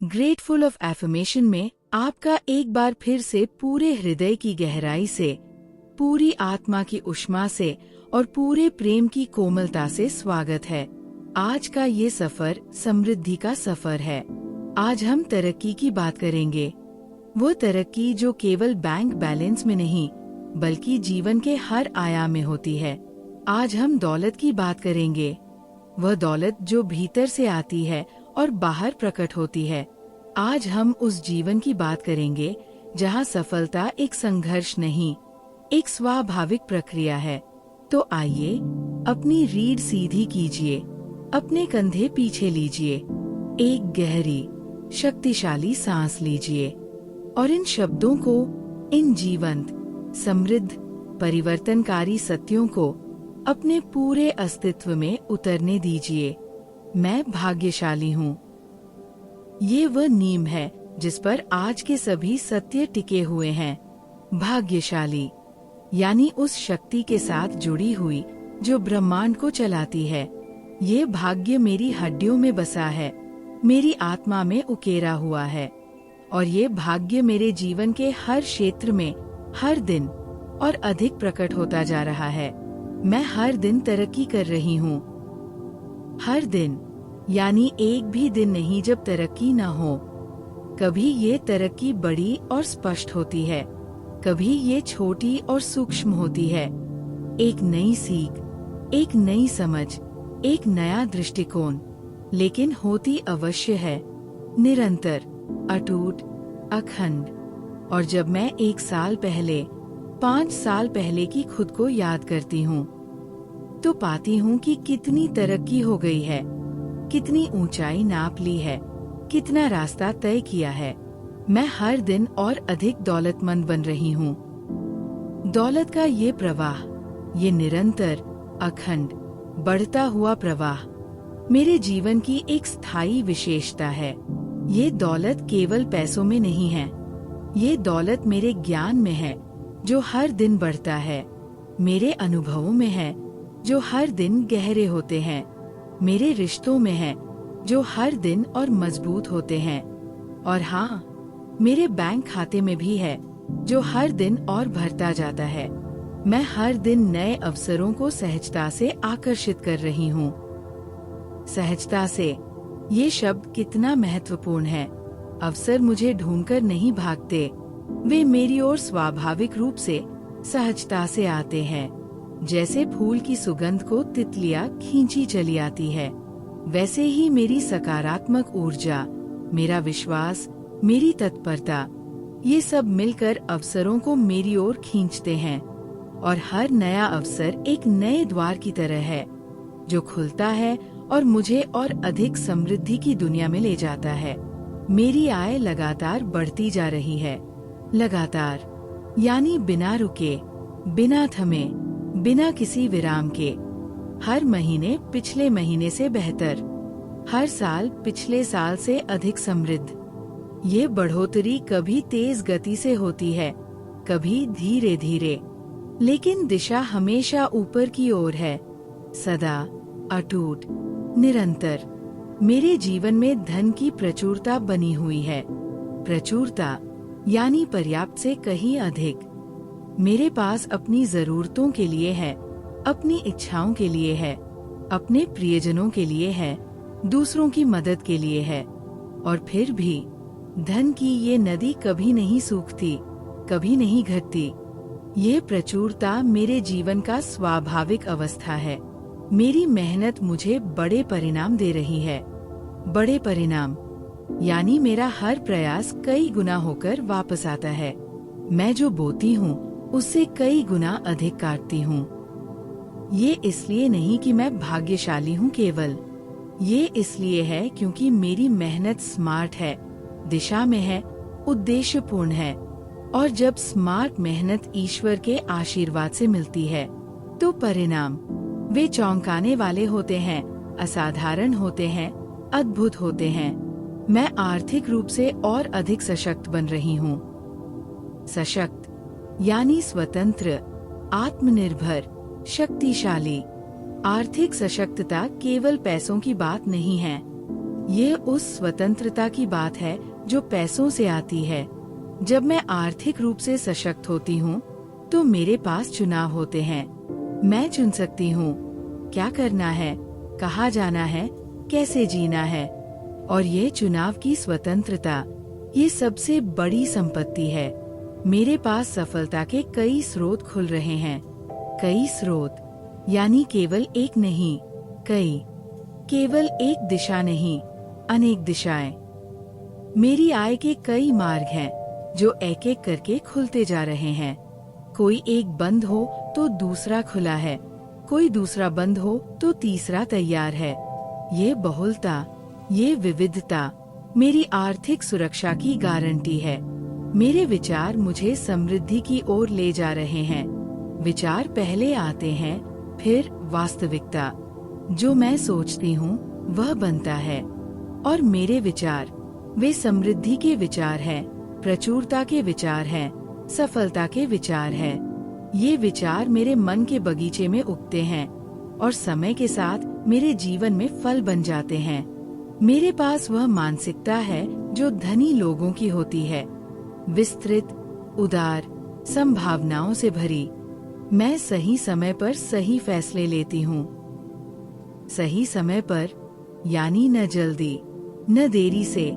Grateful of affirmation में आपका एक बार फिर से पूरे हृदय की गहराई से, पूरी आत्मा की ऊष्मा से और पूरे प्रेम की कोमलता से स्वागत है। आज का ये सफर समृद्धि का सफर है। आज हम तरक्की की बात करेंगे। वो तरक्की जो केवल बैंक बैलेंस में नहीं बल्कि जीवन के हर आयाम में होती है। आज हम दौलत की बात करेंगे। वह दौलत जो भीतर से आती है और बाहर प्रकट होती है। आज हम उस जीवन की बात करेंगे जहां सफलता एक संघर्ष नहीं, एक स्वाभाविक प्रक्रिया है। तो आइए अपनी रीढ़ सीधी कीजिए, अपने कंधे पीछे लीजिए, एक गहरी शक्तिशाली सांस लीजिए और इन शब्दों को, इन जीवंत, समृद्ध, परिवर्तनकारी सत्यों को अपने पूरे अस्तित्व में उतरने दीजिए। मैं भाग्यशाली हूँ। ये वह नींव है जिस पर आज के सभी सत्य टिके हुए हैं। भाग्यशाली यानी उस शक्ति के साथ जुड़ी हुई जो ब्रह्मांड को चलाती है। ये भाग्य मेरी हड्डियों में बसा है, मेरी आत्मा में उकेरा हुआ है और ये भाग्य मेरे जीवन के हर क्षेत्र में हर दिन और अधिक प्रकट होता जा रहा है। मैं हर दिन तरक्की कर रही हूँ। हर दिन यानी एक भी दिन नहीं जब तरक्की न हो। कभी ये तरक्की बड़ी और स्पष्ट होती है, कभी ये छोटी और सूक्ष्म होती है। एक नई सीख, एक नई समझ, एक नया दृष्टिकोण, लेकिन होती अवश्य है, निरंतर, अटूट, अखंड। और जब मैं 1 साल पहले, 5 साल पहले की खुद को याद करती हूँ तो पाती हूँ कि कितनी तरक्की हो गई है, कितनी ऊंचाई नाप ली है, कितना रास्ता तय किया है। मैं हर दिन और अधिक दौलतमंद बन रही हूँ। दौलत का ये प्रवाह, ये निरंतर, अखंड, बढ़ता हुआ प्रवाह मेरे जीवन की एक स्थायी विशेषता है। ये दौलत केवल पैसों में नहीं है, ये दौलत मेरे ज्ञान में है जो हर दिन बढ़ता है, मेरे अनुभवों में है जो हर दिन गहरे होते हैं, मेरे रिश्तों में है जो हर दिन और मजबूत होते हैं, और हाँ, मेरे बैंक खाते में भी है जो हर दिन और भरता जाता है। मैं हर दिन नए अवसरों को सहजता से आकर्षित कर रही हूँ। सहजता से, ये शब्द कितना महत्वपूर्ण है। अवसर मुझे ढूंढकर नहीं भागते, वे मेरी ओर स्वाभाविक रूप से सहजता से आते हैं। जैसे फूल की सुगंध को तितलियां खींची चली आती है, वैसे ही मेरी सकारात्मक ऊर्जा, मेरा विश्वास, मेरी तत्परता, ये सब मिलकर अवसरों को मेरी ओर खींचते हैं। और हर नया अवसर एक नए द्वार की तरह है जो खुलता है और मुझे और अधिक समृद्धि की दुनिया में ले जाता है। मेरी आय लगातार बढ़ती जा रही है, लगातार यानी बिना रुके, बिना थमे, बिना किसी विराम के। हर महीने पिछले महीने से बेहतर, हर साल पिछले साल से अधिक समृद्ध। ये बढ़ोतरी कभी तेज गति से होती है, कभी धीरे धीरे, लेकिन दिशा हमेशा ऊपर की ओर है, सदा, अटूट, निरंतर। मेरे जीवन में धन की प्रचुरता बनी हुई है। प्रचुरता यानी पर्याप्त से कहीं अधिक। मेरे पास अपनी जरूरतों के लिए है, अपनी इच्छाओं के लिए है, अपने प्रियजनों के लिए है, दूसरों की मदद के लिए है। और फिर भी धन की ये नदी कभी नहीं सूखती, कभी नहीं घटती। ये प्रचुरता मेरे जीवन का स्वाभाविक अवस्था है। मेरी मेहनत मुझे बड़े परिणाम दे रही है। बड़े परिणाम यानी मेरा हर प्रयास कई गुना होकर वापस आता है। मैं जो बोती हूँ उससे कई गुना अधिक काटती हूँ। ये इसलिए नहीं कि मैं भाग्यशाली हूँ केवल, ये इसलिए है क्योंकि मेरी मेहनत स्मार्ट है, दिशा में है, उद्देश्यपूर्ण है। और जब स्मार्ट मेहनत ईश्वर के आशीर्वाद से मिलती है तो परिणाम, वे चौंकाने वाले होते हैं, असाधारण होते हैं, अद्भुत होते हैं। मैं आर्थिक रूप से और अधिक सशक्त बन रही हूँ। सशक्त यानी स्वतंत्र, आत्मनिर्भर, शक्तिशाली। आर्थिक सशक्तता केवल पैसों की बात नहीं है, ये उस स्वतंत्रता की बात है जो पैसों से आती है। जब मैं आर्थिक रूप से सशक्त होती हूँ तो मेरे पास चुनाव होते हैं। मैं चुन सकती हूँ क्या करना है, कहाँ जाना है, कैसे जीना है। और ये चुनाव की स्वतंत्रता, ये सबसे बड़ी संपत्ति है। मेरे पास सफलता के कई स्रोत खुल रहे हैं। कई स्रोत यानी केवल एक नहीं, कई। केवल एक दिशा नहीं, अनेक दिशाएं। मेरी आय के कई मार्ग हैं जो एक एक करके खुलते जा रहे हैं। कोई एक बंद हो तो दूसरा खुला है, कोई दूसरा बंद हो तो तीसरा तैयार है। ये बहुलता, ये विविधता मेरी आर्थिक सुरक्षा की गारंटी है। मेरे विचार मुझे समृद्धि की ओर ले जा रहे हैं। विचार पहले आते हैं, फिर वास्तविकता। जो मैं सोचती हूँ वह बनता है। और मेरे विचार, वे समृद्धि के विचार हैं, प्रचुरता के विचार हैं, सफलता के विचार हैं। ये विचार मेरे मन के बगीचे में उगते हैं और समय के साथ मेरे जीवन में फल बन जाते हैं। मेरे पास वह मानसिकता है जो धनी लोगों की होती है, विस्तृत, उदार, संभावनाओं से भरी। मैं सही समय पर सही फैसले लेती हूँ। सही समय पर यानी न जल्दी, न देरी से,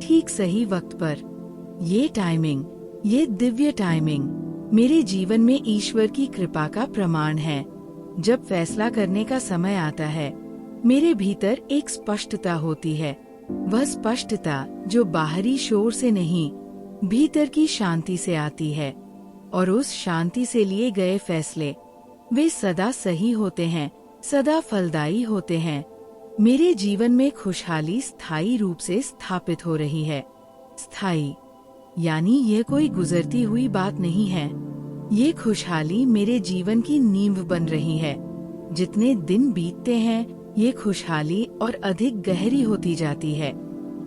ठीक सही वक्त पर। ये टाइमिंग, ये दिव्य टाइमिंग मेरे जीवन में ईश्वर की कृपा का प्रमाण है। जब फैसला करने का समय आता है, मेरे भीतर एक स्पष्टता होती है। वह स्पष्टता जो बाहरी शोर से नहीं, भीतर की शांति से आती है। और उस शांति से लिए गए फैसले, वे सदा सही होते हैं, सदा फलदायी होते हैं। मेरे जीवन में खुशहाली स्थायी रूप से स्थापित हो रही है। स्थायी यानी ये कोई गुजरती हुई बात नहीं है। ये खुशहाली मेरे जीवन की नींव बन रही है। जितने दिन बीतते हैं, ये खुशहाली और अधिक गहरी होती जाती है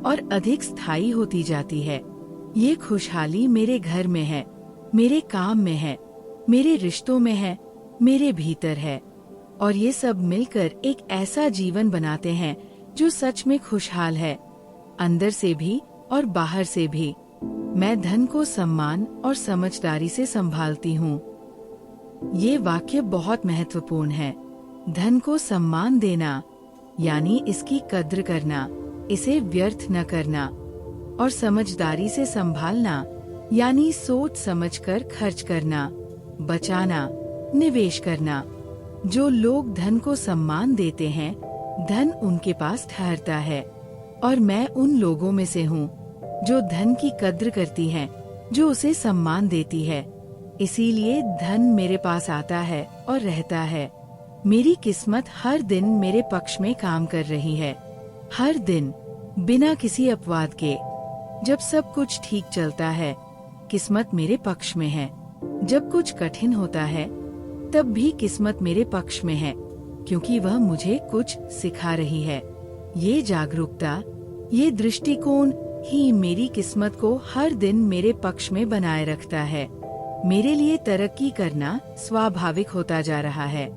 और अधिक स्थायी होती जाती है। ये खुशहाली मेरे घर में है, मेरे काम में है, मेरे रिश्तों में है, मेरे भीतर है। और ये सब मिलकर एक ऐसा जीवन बनाते हैं जो सच में खुशहाल है, अंदर से भी और बाहर से भी। मैं धन को सम्मान और समझदारी से संभालती हूँ। ये वाक्य बहुत महत्वपूर्ण है। धन को सम्मान देना यानी इसकी कद्र करना, इसे व्यर्थ न करना। और समझदारी से संभालना यानी सोच समझकर खर्च करना, बचाना, निवेश करना। जो लोग धन को सम्मान देते हैं, धन उनके पास ठहरता है। और मैं उन लोगों में से हूँ जो धन की कद्र करती हैं, जो उसे सम्मान देती है। इसीलिए धन मेरे पास आता है और रहता है। मेरी किस्मत हर दिन मेरे पक्ष में काम कर रही है। हर दिन, बिना किसी अपवाद के। जब सब कुछ ठीक चलता है, किस्मत मेरे पक्ष में है। जब कुछ कठिन होता है, तब भी किस्मत मेरे पक्ष में है, क्योंकि वह मुझे कुछ सिखा रही है। ये जागरूकता, ये दृष्टिकोण ही मेरी किस्मत को हर दिन मेरे पक्ष में बनाए रखता है। मेरे लिए तरक्की करना स्वाभाविक होता जा रहा है।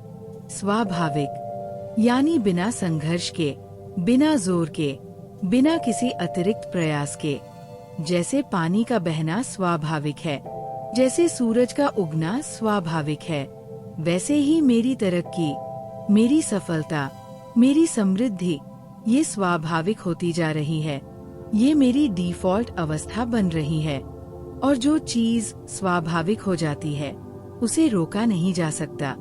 स्वाभाविक यानी बिना संघर्ष के, बिना जोर के, बिना किसी अतिरिक्त प्रयास के। जैसे पानी का बहना स्वाभाविक है, जैसे सूरज का उगना स्वाभाविक है, वैसे ही मेरी तरक्की, मेरी सफलता, मेरी समृद्धि, ये स्वाभाविक होती जा रही है। ये मेरी डिफॉल्ट अवस्था बन रही है। और जो चीज स्वाभाविक हो जाती है, उसे रोका नहीं जा सकता।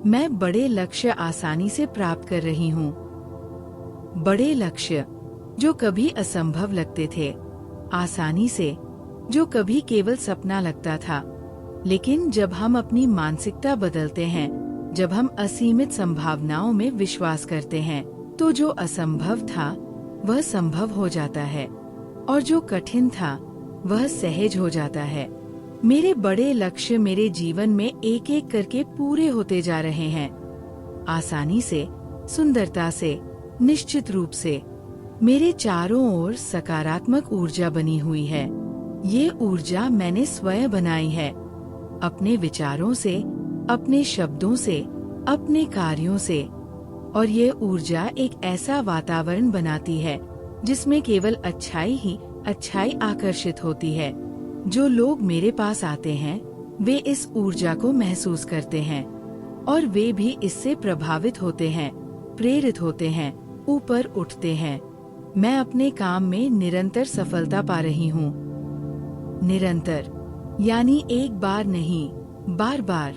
मैं बड़े लक्ष्य आसानी से प्राप्त कर रही हूँ। बड़े लक्ष्य जो कभी असंभव लगते थे, आसानी से, जो कभी केवल सपना लगता था। लेकिन जब हम अपनी मानसिकता बदलते हैं, जब हम असीमित संभावनाओं में विश्वास करते हैं, तो जो असंभव था वह संभव हो जाता है और जो कठिन था वह सहज हो जाता है। मेरे बड़े लक्ष्य मेरे जीवन में एक एक करके पूरे होते जा रहे हैं, आसानी से, सुंदरता से, निश्चित रूप से। मेरे चारों ओर सकारात्मक ऊर्जा बनी हुई है। ये ऊर्जा मैंने स्वयं बनाई है, अपने विचारों से, अपने शब्दों से, अपने कार्यों से। और ये ऊर्जा एक ऐसा वातावरण बनाती है जिसमें केवल अच्छाई ही अच्छाई आकर्षित होती है। जो लोग मेरे पास आते हैं वे इस ऊर्जा को महसूस करते हैं और वे भी इससे प्रभावित होते हैं, प्रेरित होते हैं, ऊपर उठते हैं। मैं अपने काम में निरंतर सफलता पा रही हूँ। निरंतर यानी एक बार नहीं, बार बार।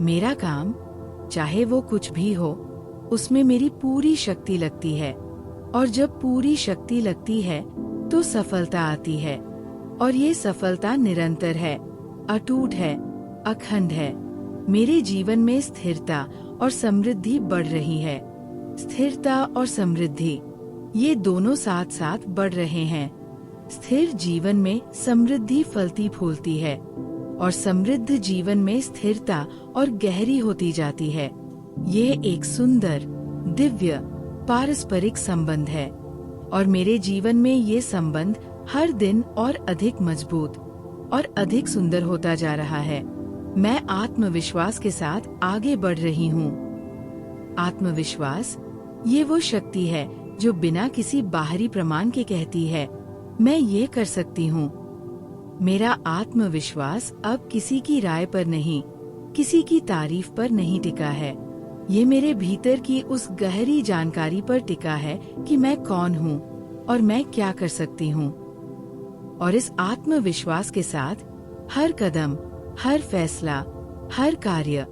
मेरा काम, चाहे वो कुछ भी हो, उसमें मेरी पूरी शक्ति लगती है और जब पूरी शक्ति लगती है तो सफलता आती है और ये सफलता निरंतर है, अटूट है, अखंड है। मेरे जीवन में स्थिरता और समृद्धि बढ़ रही है। स्थिरता और समृद्धि, ये दोनों साथ साथ बढ़ रहे हैं। स्थिर जीवन में समृद्धि फलती फूलती है और समृद्ध जीवन में स्थिरता और गहरी होती जाती है। यह एक सुंदर, दिव्य, पारस्परिक संबंध है और मेरे जीवन में ये संबंध हर दिन और अधिक मजबूत और अधिक सुंदर होता जा रहा है। मैं आत्मविश्वास के साथ आगे बढ़ रही हूँ। आत्मविश्वास, ये वो शक्ति है जो बिना किसी बाहरी प्रमाण के कहती है, मैं ये कर सकती हूँ। मेरा आत्मविश्वास अब किसी की राय पर नहीं, किसी की तारीफ पर नहीं टिका है। ये मेरे भीतर की उस गहरी जानकारी पर टिका है कि मैं कौन हूँ और मैं क्या कर सकती हूँ। और इस आत्मविश्वास के साथ हर कदम, हर फैसला, हर कार्य,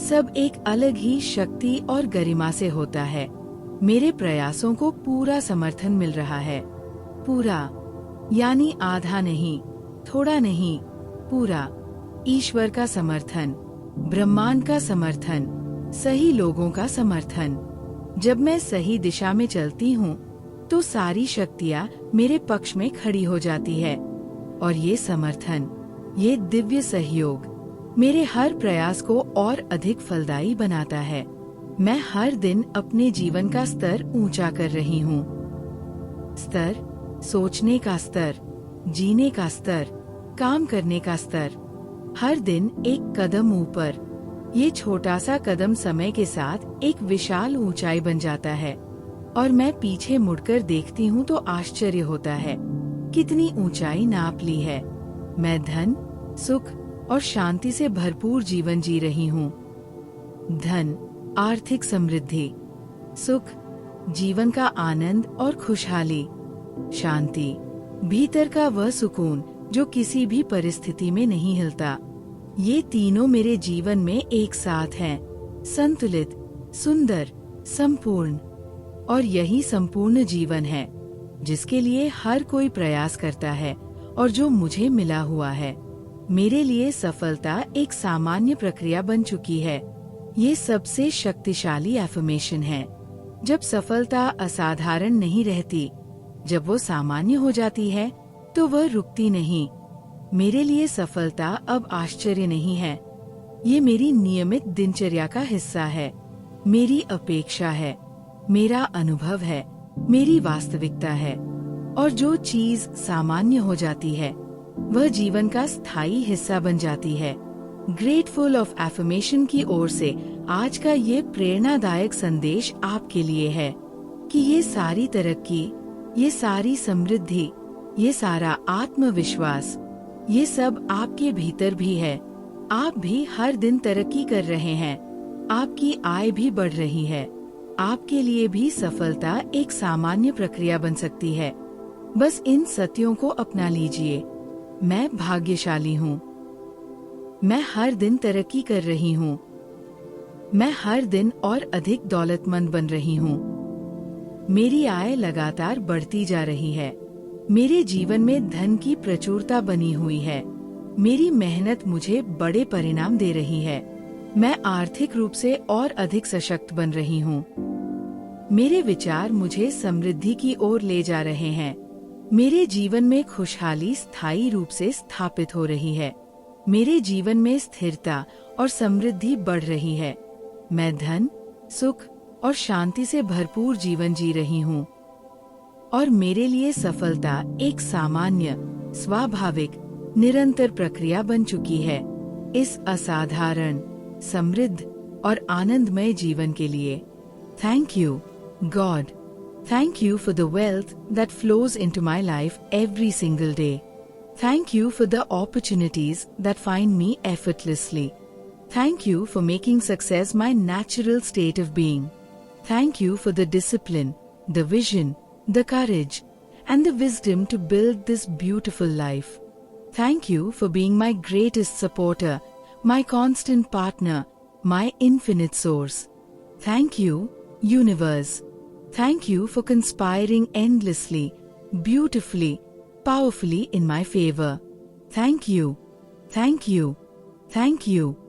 सब एक अलग ही शक्ति और गरिमा से होता है। मेरे प्रयासों को पूरा समर्थन मिल रहा है। पूरा यानी आधा नहीं, थोड़ा नहीं, पूरा। ईश्वर का समर्थन, ब्रह्मांड का समर्थन, सही लोगों का समर्थन। जब मैं सही दिशा में चलती हूँ तो सारी शक्तियाँ मेरे पक्ष में खड़ी हो जाती है और ये समर्थन, ये दिव्य सहयोग मेरे हर प्रयास को और अधिक फलदायी बनाता है। मैं हर दिन अपने जीवन का स्तर ऊंचा कर रही हूँ। स्तर, सोचने का स्तर, जीने का स्तर, काम करने का स्तर, हर दिन एक कदम ऊपर। ये छोटा सा कदम समय के साथ एक विशाल ऊंचाई बन जाता है और मैं पीछे मुड़कर देखती हूँ तो आश्चर्य होता है, कितनी ऊंचाई नाप ली है। मैं धन, सुख और शांति से भरपूर जीवन जी रही हूँ। धन, आर्थिक समृद्धि, सुख, जीवन का आनंद और खुशहाली, शांति, भीतर का वह सुकून जो किसी भी परिस्थिति में नहीं हिलता। ये तीनों मेरे जीवन में एक साथ हैं, संतुलित, सुंदर, संपूर्ण। और यही संपूर्ण जीवन है जिसके लिए हर कोई प्रयास करता है और जो मुझे मिला हुआ है। मेरे लिए सफलता एक सामान्य प्रक्रिया बन चुकी है। ये सबसे शक्तिशाली एफर्मेशन है। जब सफलता असाधारण नहीं रहती, जब वो सामान्य हो जाती है, तो वह रुकती नहीं। मेरे लिए सफलता अब आश्चर्य नहीं है। ये मेरी नियमित दिनचर्या का हिस्सा है, मेरी अपेक्षा है, मेरा अनुभव है, मेरी वास्तविकता है। और जो चीज सामान्य हो जाती है, वह जीवन का स्थायी हिस्सा बन जाती है। ग्रेटफुल ऑफ एफर्मेशन की ओर से आज का ये प्रेरणादायक संदेश आपके लिए है कि ये सारी तरक्की, ये सारी समृद्धि, ये सारा आत्मविश्वास, ये सब आपके भीतर भी है। आप भी हर दिन तरक्की कर रहे हैं, आपकी आय भी बढ़ रही है। आपके लिए भी सफलता एक सामान्य प्रक्रिया बन सकती है। बस इन सत्यों को अपना लीजिए। मैं भाग्यशाली हूँ। मैं हर दिन तरक्की कर रही हूँ। मैं हर दिन और अधिक दौलतमंद बन रही हूँ। मेरी आय लगातार बढ़ती जा रही है। मेरे जीवन में धन की प्रचुरता बनी हुई है। मेरी मेहनत मुझे बड़े परिणाम दे रही है। मैं आर्थिक रूप से और अधिक सशक्त बन रही हूँ। मेरे विचार मुझे समृद्धि की ओर ले जा रहे हैं। मेरे जीवन में खुशहाली स्थायी रूप से स्थापित हो रही है। मेरे जीवन में स्थिरता और समृद्धि बढ़ रही है। मैं धन, सुख और शांति से भरपूर जीवन जी रही हूँ। और मेरे लिए सफलता एक सामान्य, स्वाभाविक, निरंतर प्रक्रिया बन चुकी है। इस असाधारण, समृद्ध और आनंदमय जीवन के लिए thank you God. Thank you for the wealth that flows into my life every single day. Thank you for the opportunities that find me effortlessly. Thank you for making success my natural state of being. Thank you for the discipline, the vision, the courage, and the wisdom to build this beautiful life. Thank you for being my greatest supporter, my constant partner, my infinite source. Thank you, universe. Thank you for conspiring endlessly, beautifully, powerfully in my favor. Thank you. Thank you. Thank you.